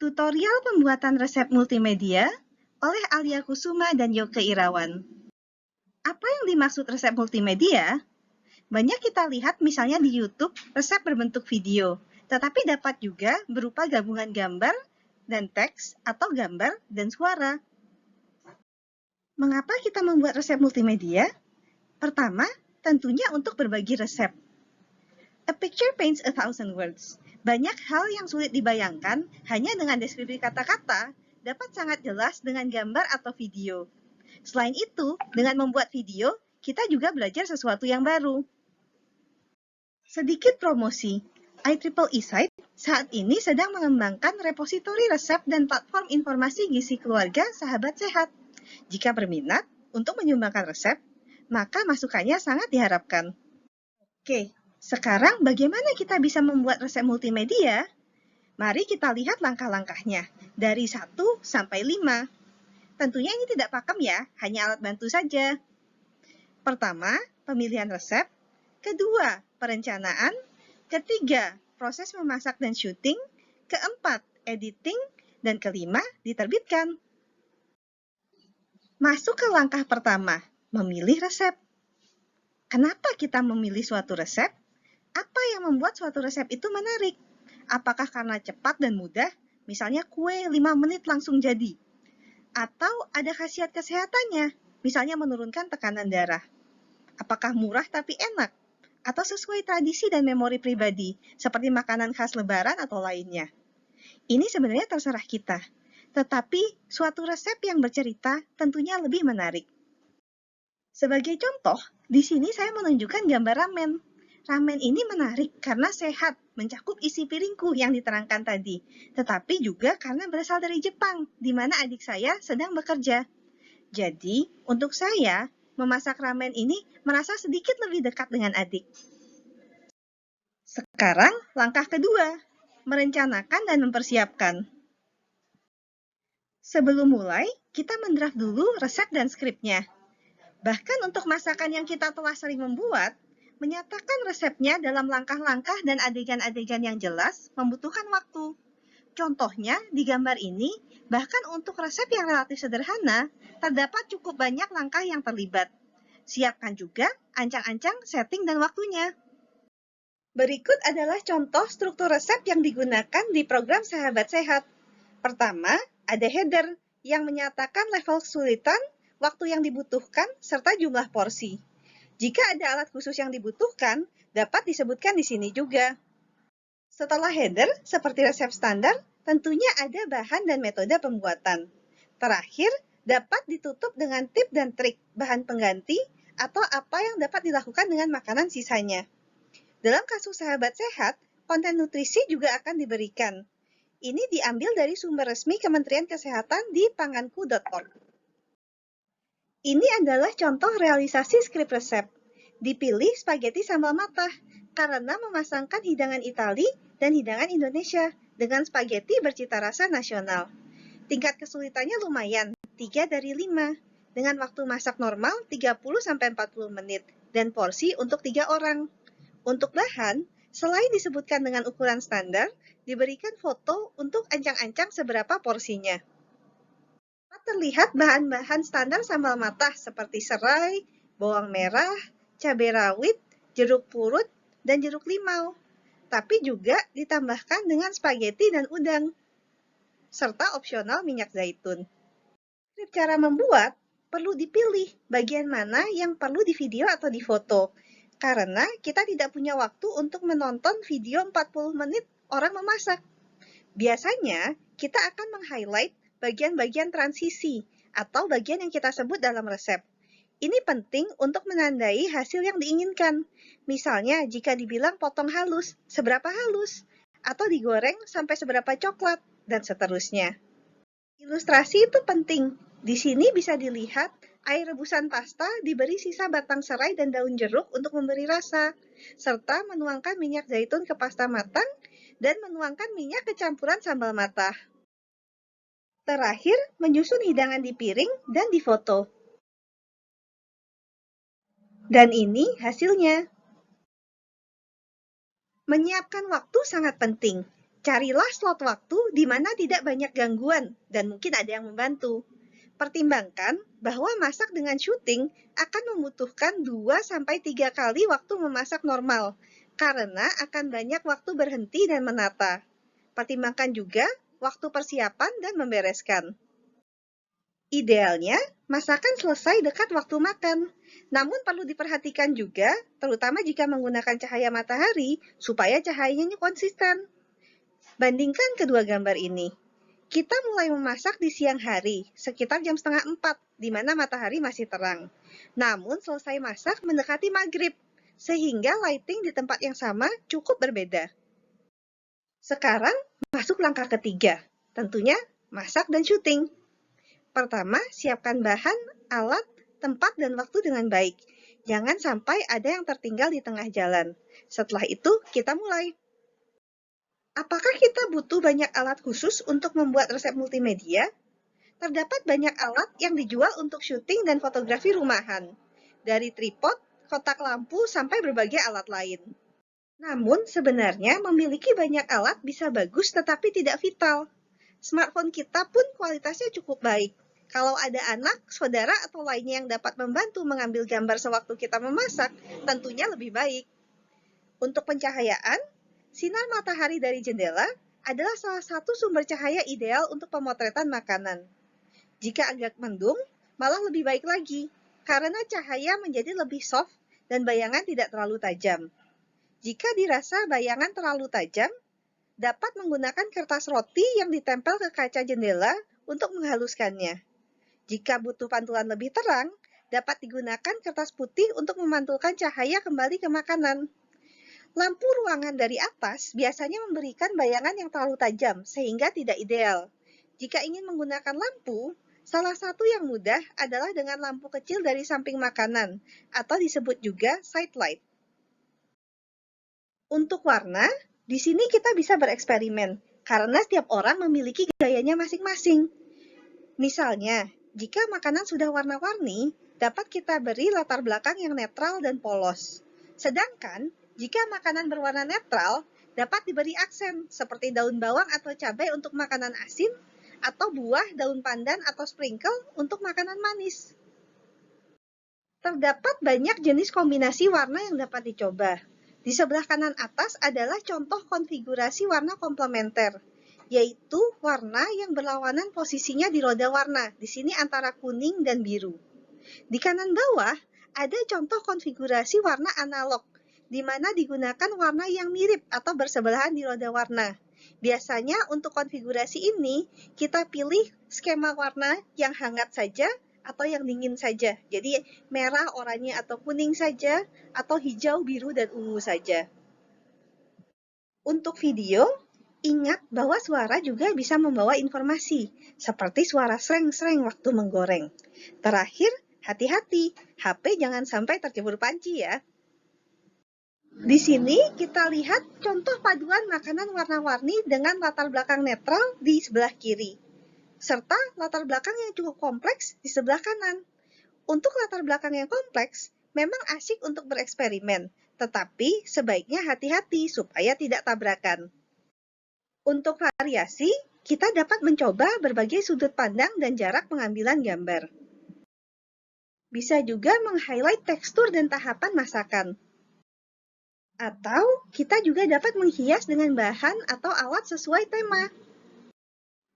Tutorial pembuatan resep multimedia oleh Alia Kusuma dan Yoke Irawan. Apa yang dimaksud resep multimedia? Banyak kita lihat misalnya di YouTube resep berbentuk video, tetapi dapat juga berupa gabungan gambar dan teks atau gambar dan suara. Mengapa kita membuat resep multimedia? Pertama, tentunya untuk berbagi resep. A picture paints a thousand words. Banyak hal yang sulit dibayangkan hanya dengan deskripsi kata-kata dapat sangat jelas dengan gambar atau video. Selain itu, dengan membuat video, kita juga belajar sesuatu yang baru. Sedikit promosi. IEEE Site saat ini sedang mengembangkan repositori resep dan platform informasi gizi keluarga sahabat sehat. Jika berminat untuk menyumbangkan resep, maka masukannya sangat diharapkan. Oke. Sekarang bagaimana kita bisa membuat resep multimedia? Mari kita lihat langkah-langkahnya, dari 1 sampai 5. Tentunya ini tidak pakem ya, hanya alat bantu saja. Pertama, pemilihan resep. Kedua, perencanaan. Ketiga, proses memasak dan syuting. Keempat, editing. Dan kelima, diterbitkan. Masuk ke langkah pertama, memilih resep. Kenapa kita memilih suatu resep? Apa yang membuat suatu resep itu menarik? Apakah karena cepat dan mudah? Misalnya kue 5 menit langsung jadi. Atau ada khasiat kesehatannya? Misalnya menurunkan tekanan darah. Apakah murah tapi enak? Atau sesuai tradisi dan memori pribadi, seperti makanan khas lebaran atau lainnya? Ini sebenarnya terserah kita. Tetapi suatu resep yang bercerita tentunya lebih menarik. Sebagai contoh, di sini saya menunjukkan gambar ramen. Ramen ini menarik karena sehat, mencakup isi piringku yang diterangkan tadi. Tetapi juga karena berasal dari Jepang, di mana adik saya sedang bekerja. Jadi, untuk saya, memasak ramen ini merasa sedikit lebih dekat dengan adik. Sekarang, langkah kedua, merencanakan dan mempersiapkan. Sebelum mulai, kita mendraft dulu resep dan skripnya. Bahkan untuk masakan yang kita telah sering membuat, menyatakan resepnya dalam langkah-langkah dan adegan-adegan yang jelas membutuhkan waktu. Contohnya, di gambar ini, bahkan untuk resep yang relatif sederhana, terdapat cukup banyak langkah yang terlibat. Siapkan juga ancang-ancang setting dan waktunya. Berikut adalah contoh struktur resep yang digunakan di program Sahabat Sehat. Pertama, ada header yang menyatakan level kesulitan, waktu yang dibutuhkan, serta jumlah porsi. Jika ada alat khusus yang dibutuhkan, dapat disebutkan di sini juga. Setelah header, seperti resep standar, tentunya ada bahan dan metode pembuatan. Terakhir, dapat ditutup dengan tip dan trik, bahan pengganti, atau apa yang dapat dilakukan dengan makanan sisanya. Dalam kasus Sahabat Sehat, konten nutrisi juga akan diberikan. Ini diambil dari sumber resmi Kementerian Kesehatan di panganku.org. Ini adalah contoh realisasi skrip resep. Dipilih spaghetti sambal matah karena memasangkan hidangan Itali dan hidangan Indonesia dengan spaghetti bercita rasa nasional. Tingkat kesulitannya lumayan, 3 dari 5, dengan waktu masak normal 30-40 menit dan porsi untuk 3 orang. Untuk bahan, selain disebutkan dengan ukuran standar, diberikan foto untuk ancang-ancang seberapa porsinya. Terlihat bahan-bahan standar sambal matah seperti serai, bawang merah, cabai rawit, jeruk purut, dan jeruk limau. Tapi juga ditambahkan dengan spaghetti dan udang, serta opsional minyak zaitun. Cara membuat perlu dipilih bagian mana yang perlu di video atau di foto, karena kita tidak punya waktu untuk menonton video 40 menit orang memasak. Biasanya, kita akan meng-highlight bagian-bagian transisi atau bagian yang kita sebut dalam resep. Ini penting untuk menandai hasil yang diinginkan. Misalnya, jika dibilang potong halus, seberapa halus? Atau digoreng sampai seberapa coklat, dan seterusnya. Ilustrasi itu penting. Di sini bisa dilihat air rebusan pasta diberi sisa batang serai dan daun jeruk untuk memberi rasa, serta menuangkan minyak zaitun ke pasta matang dan menuangkan minyak ke campuran sambal matah. Terakhir, menyusun hidangan di piring dan difoto. Dan ini hasilnya. Menyiapkan waktu sangat penting. Carilah slot waktu di mana tidak banyak gangguan dan mungkin ada yang membantu. Pertimbangkan bahwa masak dengan syuting akan membutuhkan 2-3 kali waktu memasak normal, karena akan banyak waktu berhenti dan menata. Pertimbangkan juga waktu persiapan dan membereskan. Idealnya, masakan selesai dekat waktu makan. Namun perlu diperhatikan juga, terutama jika menggunakan cahaya matahari, supaya cahayanya konsisten. Bandingkan kedua gambar ini. Kita mulai memasak di siang hari, sekitar jam 3:30, di mana matahari masih terang. Namun selesai masak mendekati maghrib, sehingga lighting di tempat yang sama cukup berbeda. Sekarang, masuk langkah ketiga, tentunya masak dan syuting. Pertama, siapkan bahan, alat, tempat, dan waktu dengan baik. Jangan sampai ada yang tertinggal di tengah jalan. Setelah itu, kita mulai. Apakah kita butuh banyak alat khusus untuk membuat resep multimedia? Terdapat banyak alat yang dijual untuk syuting dan fotografi rumahan, dari tripod, kotak lampu, sampai berbagai alat lain. Namun, sebenarnya memiliki banyak alat bisa bagus tetapi tidak vital. Smartphone kita pun kualitasnya cukup baik. Kalau ada anak, saudara, atau lainnya yang dapat membantu mengambil gambar sewaktu kita memasak, tentunya lebih baik. Untuk pencahayaan, sinar matahari dari jendela adalah salah satu sumber cahaya ideal untuk pemotretan makanan. Jika agak mendung, malah lebih baik lagi, karena cahaya menjadi lebih soft dan bayangan tidak terlalu tajam. Jika dirasa bayangan terlalu tajam, dapat menggunakan kertas roti yang ditempel ke kaca jendela untuk menghaluskannya. Jika butuh pantulan lebih terang, dapat digunakan kertas putih untuk memantulkan cahaya kembali ke makanan. Lampu ruangan dari atas biasanya memberikan bayangan yang terlalu tajam, sehingga tidak ideal. Jika ingin menggunakan lampu, salah satu yang mudah adalah dengan lampu kecil dari samping makanan, atau disebut juga side light. Untuk warna, di sini kita bisa bereksperimen, karena setiap orang memiliki gayanya masing-masing. Misalnya, jika makanan sudah warna-warni, dapat kita beri latar belakang yang netral dan polos. Sedangkan, jika makanan berwarna netral, dapat diberi aksen seperti daun bawang atau cabai untuk makanan asin, atau buah, daun pandan, atau sprinkle untuk makanan manis. Terdapat banyak jenis kombinasi warna yang dapat dicoba. Di sebelah kanan atas adalah contoh konfigurasi warna komplementer, yaitu warna yang berlawanan posisinya di roda warna, di sini antara kuning dan biru. Di kanan bawah, ada contoh konfigurasi warna analog, di mana digunakan warna yang mirip atau bersebelahan di roda warna. Biasanya untuk konfigurasi ini, kita pilih skema warna yang hangat saja atau yang dingin saja. Jadi merah, oranye, atau kuning saja, atau hijau, biru, dan ungu saja. Untuk video, ingat bahwa suara juga bisa membawa informasi, seperti suara sreng-sreng waktu menggoreng. Terakhir, hati-hati, HP jangan sampai tercebur panci ya. Di sini kita lihat contoh paduan makanan warna-warni dengan latar belakang netral di sebelah kiri, serta latar belakang yang cukup kompleks di sebelah kanan. Untuk latar belakang yang kompleks, memang asyik untuk bereksperimen, tetapi sebaiknya hati-hati supaya tidak tabrakan. Untuk variasi, kita dapat mencoba berbagai sudut pandang dan jarak pengambilan gambar. Bisa juga meng-highlight tekstur dan tahapan masakan. Atau kita juga dapat menghias dengan bahan atau alat sesuai tema.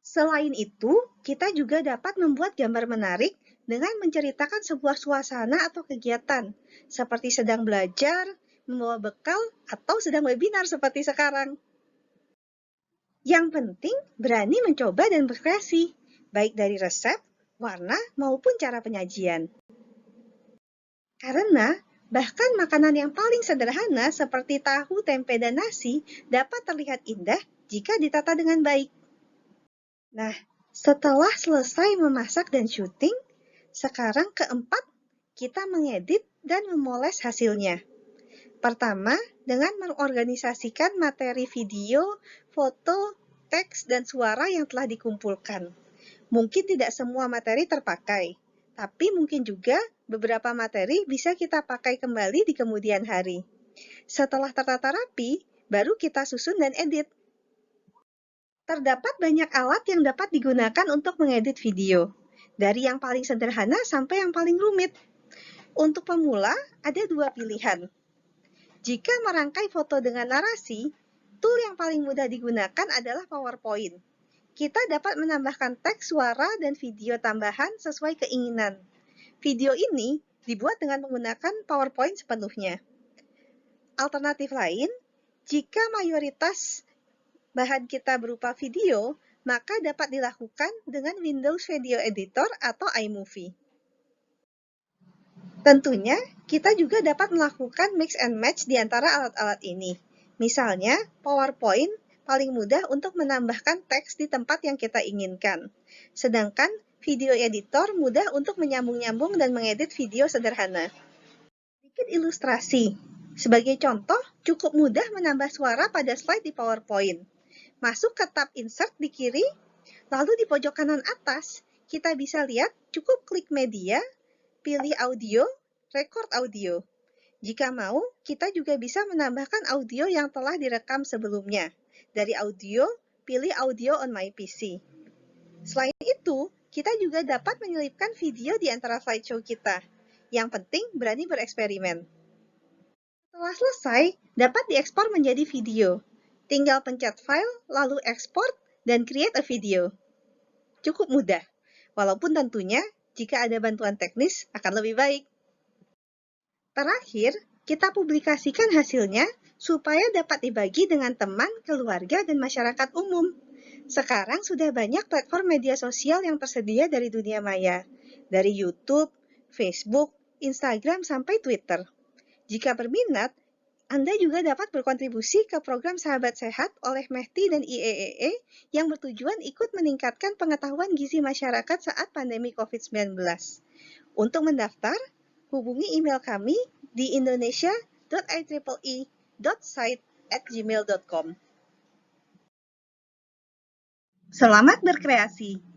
Selain itu, kita juga dapat membuat gambar menarik dengan menceritakan sebuah suasana atau kegiatan, seperti sedang belajar, membawa bekal, atau sedang webinar seperti sekarang. Yang penting, berani mencoba dan berkreasi, baik dari resep, warna, maupun cara penyajian. Karena, bahkan makanan yang paling sederhana seperti tahu, tempe, dan nasi dapat terlihat indah jika ditata dengan baik. Nah, setelah selesai memasak dan syuting, sekarang keempat, kita mengedit dan memoles hasilnya. Pertama, dengan mengorganisasikan materi video, foto, teks, dan suara yang telah dikumpulkan. Mungkin tidak semua materi terpakai, tapi mungkin juga beberapa materi bisa kita pakai kembali di kemudian hari. Setelah tertata rapi, baru kita susun dan edit. Terdapat banyak alat yang dapat digunakan untuk mengedit video, dari yang paling sederhana sampai yang paling rumit. Untuk pemula, ada dua pilihan. Jika merangkai foto dengan narasi, tool yang paling mudah digunakan adalah PowerPoint. Kita dapat menambahkan teks, suara, dan video tambahan sesuai keinginan. Video ini dibuat dengan menggunakan PowerPoint sepenuhnya. Alternatif lain, jika mayoritas bahan kita berupa video, maka dapat dilakukan dengan Windows Video Editor atau iMovie. Tentunya, kita juga dapat melakukan mix and match di antara alat-alat ini. Misalnya, PowerPoint paling mudah untuk menambahkan teks di tempat yang kita inginkan. Sedangkan video editor mudah untuk menyambung-nyambung dan mengedit video sederhana. Sedikit ilustrasi. Sebagai contoh, cukup mudah menambah suara pada slide di PowerPoint. Masuk ke tab Insert di kiri, lalu di pojok kanan atas, kita bisa lihat cukup klik media, pilih audio, record audio. Jika mau, kita juga bisa menambahkan audio yang telah direkam sebelumnya. Dari audio, pilih audio on my PC. Selain itu, kita juga dapat menyelipkan video di antara slideshow kita. Yang penting, berani bereksperimen. Setelah selesai, dapat diekspor menjadi video. Tinggal pencet file, lalu ekspor, dan create a video. Cukup mudah, walaupun tentunya jika ada bantuan teknis akan lebih baik. Terakhir, kita publikasikan hasilnya supaya dapat dibagi dengan teman, keluarga, dan masyarakat umum. Sekarang sudah banyak platform media sosial yang tersedia dari dunia maya, dari YouTube, Facebook, Instagram, sampai Twitter. Jika berminat, Anda juga dapat berkontribusi ke program Sahabat Sehat oleh Mehti dan IEEE yang bertujuan ikut meningkatkan pengetahuan gizi masyarakat saat pandemi COVID-19. Untuk mendaftar, hubungi email kami di indonesia.ieee.site@gmail.com. Selamat berkreasi!